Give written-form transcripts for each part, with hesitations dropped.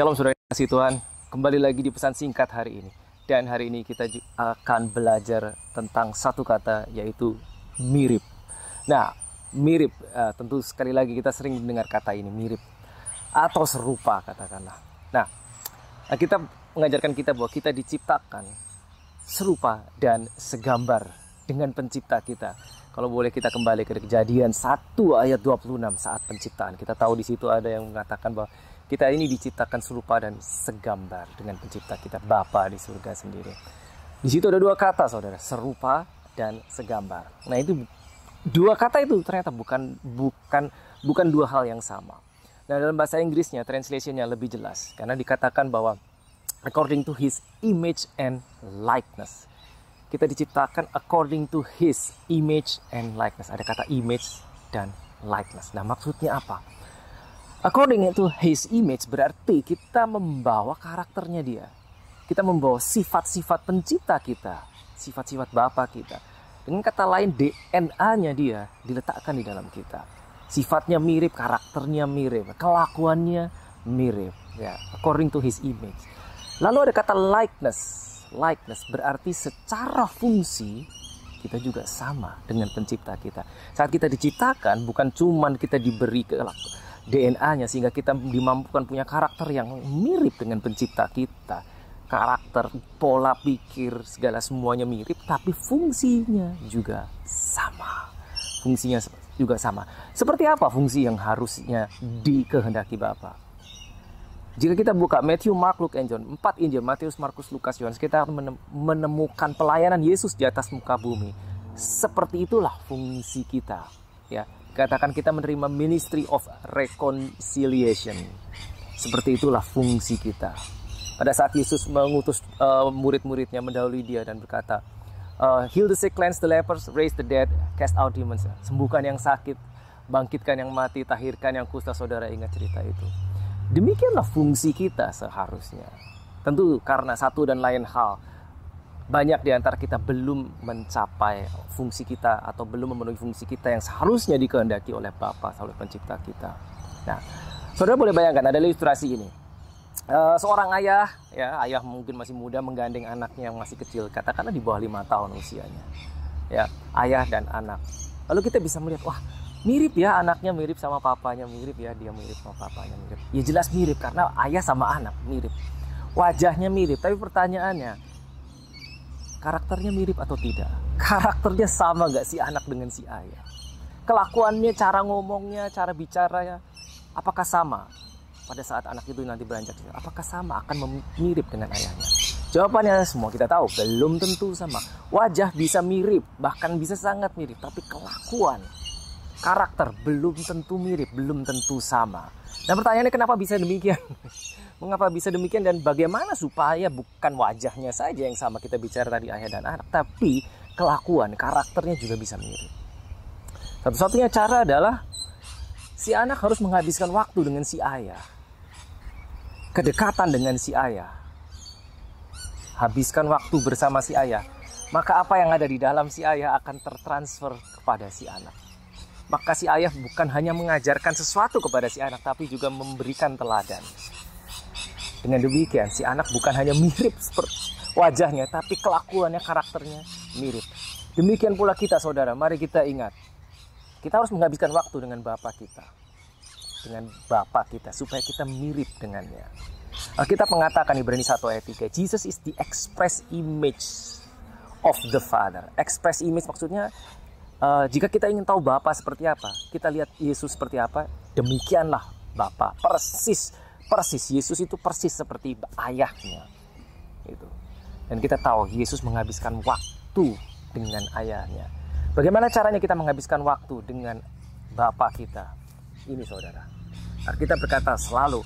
Shalom saudara kasih Tuhan, kembali lagi di pesan singkat hari ini. Dan hari ini kita akan belajar tentang satu kata, yaitu mirip. Nah, mirip, tentu sekali lagi kita sering mendengar kata ini, mirip atau serupa katakanlah. Nah, kita mengajarkan kita bahwa kita diciptakan serupa dan segambar dengan pencipta kita. Kalau boleh kita kembali ke Kejadian 1 ayat 26 saat penciptaan. Kita tahu di situ ada yang mengatakan bahwa kita ini diciptakan serupa dan segambar dengan pencipta kita, Bapa di surga sendiri. Di situ ada dua kata saudara, serupa dan segambar. Nah itu dua kata itu ternyata bukan dua hal yang sama. Nah dalam bahasa Inggrisnya, translationnya lebih jelas. Karena dikatakan bahwa according to his image and likeness. Kita diciptakan according to his image and likeness. Ada kata image dan likeness. Nah maksudnya apa? According to his image berarti kita membawa karakternya dia. Kita membawa sifat-sifat pencipta kita. Sifat-sifat Bapa kita. Dengan kata lain DNA-nya dia diletakkan di dalam kita. Sifatnya mirip, karakternya mirip, kelakuannya mirip. Ya, according to his image. Lalu ada kata likeness. Likeness berarti secara fungsi kita juga sama dengan pencipta kita. Saat kita diciptakan bukan cuma kita diberi DNA-nya sehingga kita dimampukan punya karakter yang mirip dengan pencipta kita. Karakter, pola pikir, segala semuanya mirip, tapi fungsinya juga sama. Fungsinya juga sama. Seperti apa fungsi yang harusnya dikehendaki Bapa? Jika kita buka Matthew, Mark, Luke, and John, 4 Injil, Matius, Markus, Lukas, Yohanes, kita akan menemukan pelayanan Yesus di atas muka bumi. Seperti itulah fungsi kita. Ya, katakan kita menerima ministry of reconciliation. Seperti itulah fungsi kita. Pada saat Yesus mengutus murid-muridnya mendahului dia dan berkata, heal the sick, cleanse the lepers, raise the dead, cast out demons. Sembuhkan yang sakit, bangkitkan yang mati, tahirkan yang kusta. Saudara ingat cerita itu. Demikianlah fungsi kita seharusnya. Tentu karena satu dan lain hal, banyak di antara kita belum mencapai fungsi kita atau belum memenuhi fungsi kita yang seharusnya dikehendaki oleh Bapa, oleh pencipta kita. Nah, saudara boleh bayangkan ada ilustrasi ini. Seorang ayah, ya ayah mungkin masih muda menggandeng anaknya yang masih kecil, katakanlah di bawah 5 tahun usianya. Ya, ayah dan anak. Lalu kita bisa melihat, wah, mirip ya anaknya, mirip sama papanya, mirip ya dia mirip sama papanya, mirip. Ya jelas mirip karena ayah sama anak mirip. Wajahnya mirip, tapi pertanyaannya, karakternya mirip atau tidak? Karakternya sama gak si anak dengan si ayah? Kelakuannya, cara ngomongnya, cara bicaranya, apakah sama? Pada saat anak itu nanti beranjak, apakah sama akan mirip dengan ayahnya? Jawabannya semua kita tahu, belum tentu sama. Wajah bisa mirip, bahkan bisa sangat mirip, tapi kelakuan, karakter belum tentu mirip, belum tentu sama. Dan pertanyaannya kenapa bisa demikian? Mengapa bisa demikian dan bagaimana supaya bukan wajahnya saja yang sama, kita bicara tadi ayah dan anak, tapi kelakuan, karakternya juga bisa mirip. Satu-satunya cara adalah si anak harus menghabiskan waktu dengan si ayah. Kedekatan dengan si ayah. Habiskan waktu bersama si ayah. Maka apa yang ada di dalam si ayah akan tertransfer kepada si anak. Maka si ayah bukan hanya mengajarkan sesuatu kepada si anak, tapi juga memberikan teladan. Dengan demikian, si anak bukan hanya mirip seperti wajahnya, tapi kelakuannya, karakternya mirip. Demikian pula kita, saudara. Mari kita ingat. Kita harus menghabiskan waktu dengan Bapa kita. Dengan Bapa kita, supaya kita mirip dengannya. Alkitab mengatakan Ibrani 1 ayat 3, Jesus is the express image of the Father. Express image maksudnya, jika kita ingin tahu Bapa seperti apa, kita lihat Yesus seperti apa, demikianlah Bapa. Persis Yesus itu persis seperti ayahnya. Gitu. Dan kita tahu Yesus menghabiskan waktu dengan ayahnya. Bagaimana caranya kita menghabiskan waktu dengan Bapa kita? Ini saudara, Alkitab berkata selalu,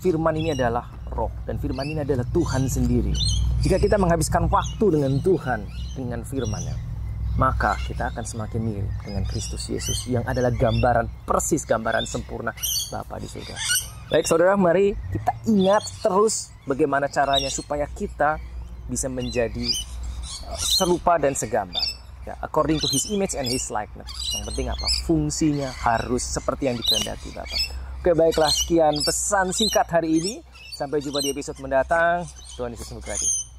firman ini adalah roh dan firman ini adalah Tuhan sendiri. Jika kita menghabiskan waktu dengan Tuhan, dengan firman-Nya, maka kita akan semakin mirip dengan Kristus Yesus yang adalah gambaran, persis gambaran sempurna Bapa di surga. Baik saudara, mari kita ingat terus bagaimana caranya supaya kita bisa menjadi serupa dan segambar. Ya, according to his image and his likeness. Yang penting apa? Fungsinya harus seperti yang dikehendaki Bapa. Oke, baiklah, sekian pesan singkat hari ini. Sampai jumpa di episode mendatang. Tuhan Yesus memberkati.